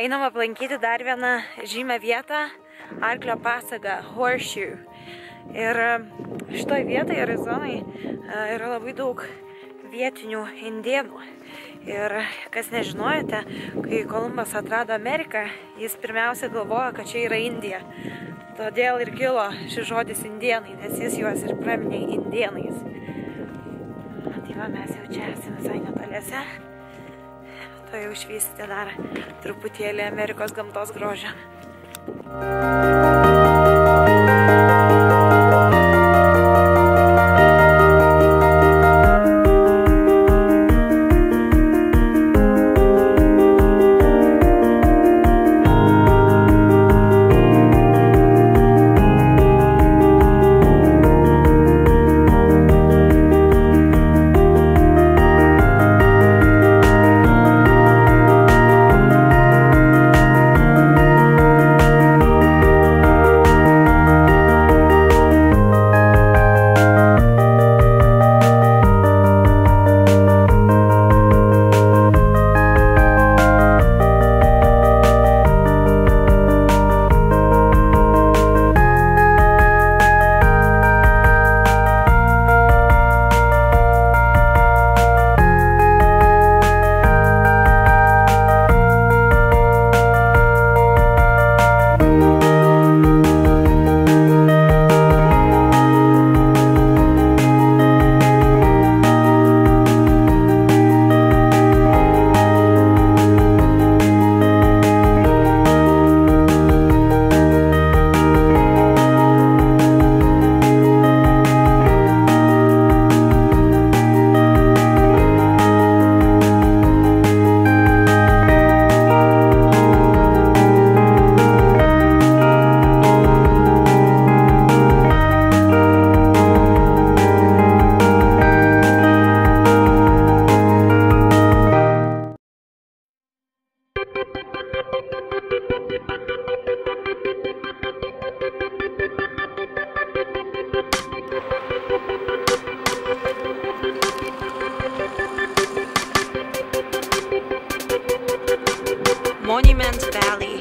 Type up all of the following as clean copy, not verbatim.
Einam aplankyti dar vieną žymę vietą, Arklio pasagą, Horseshoe. Ir šitoj vietoje, Arizonai, yra labai daug vietinių indėnų. Ir kas nežinojote, kai Kolumbas atrado Ameriką, jis pirmiausia galvojo, kad čia yra Indija. Todėl ir kilo šis žodis indėnai, nes jis juos ir praminė indėnais. Tai va, mes jau čia esame visai netoliese. To jau išvysite dar truputėlį Amerikos gamtos grožio. Monument Valley.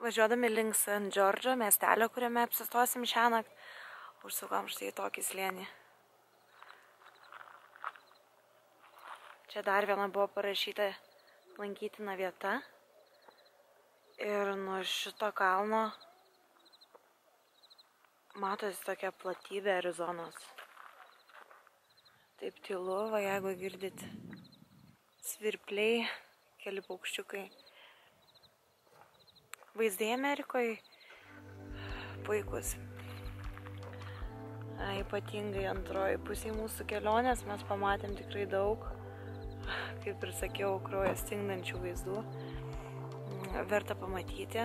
Važiuodami link St. George'o miestelio, kuriame apsistosim šiąnakt, užsukom štai tokį slėnį. Čia dar viena buvo parašyta lankytina vieta. Ir nuo šito kalno matosi tokia platybė Arizonos. Taip tylu, va jeigu girdit svirpliai, keli paukščiukai. Vaizdai Amerikoje puikus. Ypatingai antroji pusė mūsų kelionės mes pamatėm tikrai daug, kaip ir sakiau, kraują stingdančių vaizdų. Verta pamatyti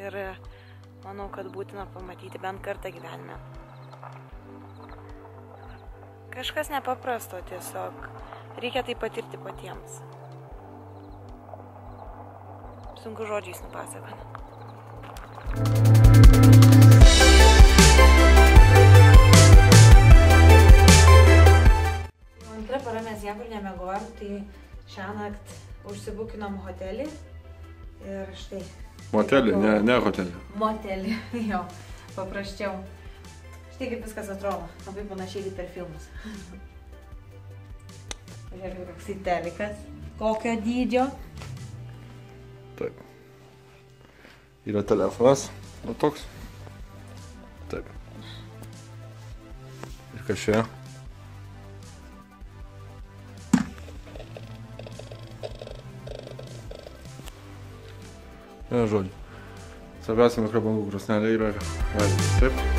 ir manau, kad būtina pamatyti bent kartą gyvenime. Kažkas nepaprasto, tiesiog reikia tai patirti patiems. Sunku žodžiais nupasakoti. Antra para mes niekur nemiegojom, tai šiąnakt užsibukinom hotelį ir štai. Motelį, ne hotelį. Motelį, jo, paprasčiau. Štai kaip viskas atrodo, labai panašiai kaip per filmus. Žiūrėk, koks telikas, kokio dydžio. Taip. Yra telefonas, o toks. Taip. Ir kas čia? Vienu žodžiu. Svarbiausia mikrobangų krosnelė yra. Taip.